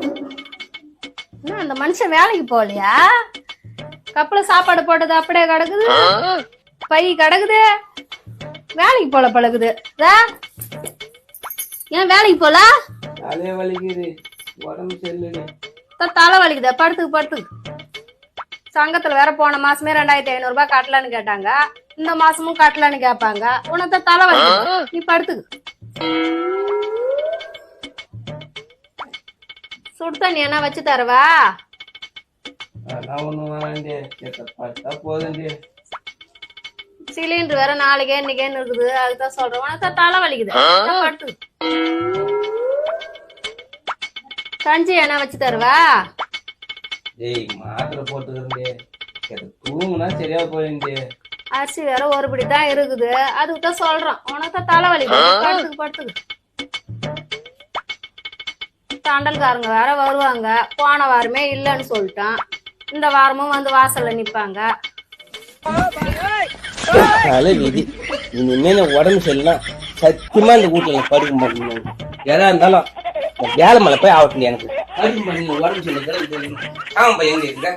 என்ன அந்த மனுஷன் வேலைக்கு போகலையா? கப்பல சாப்பாடு போட்டது அப்படியே கிடக்குது, பை கிடக்குது, வேலைக்கு போல பழகுது. ஏன் வேலைக்கு போல? தலையே வலிக்குது, உடம்பு சரியில்லை. தலை வலிக்குதா? படுத்துக்கு. சங்கத்துல வேற போன மாசமே 2500 ரூபாய் கட்டலான்னு கேட்டாங்க, இந்த மாசமும் கட்டலான்னு கேட்பாங்க. உனக்கு தலை வலிக்குது, நீ படுத்துக்கு. சுடு தண்ணி என்ன வச்சு தருவா? சிலிண்டர் வேற நாளைக்கே இன்னைக்கேன்னு இருக்குது, அதுதான் சொல்றேன். உனக்கு தலை வலிக்குது, படுத்துக்கு. கஞ்சி என்ன வச்சு தருவா? மாத்திரை போட்டுக்கிறேன், தூங்குனா சரியா போயிருந்து. அரிசி வேற ஒரு படி தான் இருக்குது, அதுக்குதான் சொல்றோம். உனக்கு தலை வலிக்குது, படுத்துக்கு. தண்டல்காரங்க வேற வருவாங்க, போன வாரமே இல்லைன்னு சொல்லிட்டான், இந்த வாரமும் வந்து வாசல்ல நிப்பாங்க. உடம்பு சரியில்லாம், சத்தியமா இந்த வீட்டுல படுக்க மாட்டேன். எதா இருந்தாலும் வேலை மேல போய் ஆகட்டும். எனக்கு படுக்க மாட்டேங்க, உடம்பு சரியில்லை. ஆமாப்பா, எங்க இருக்க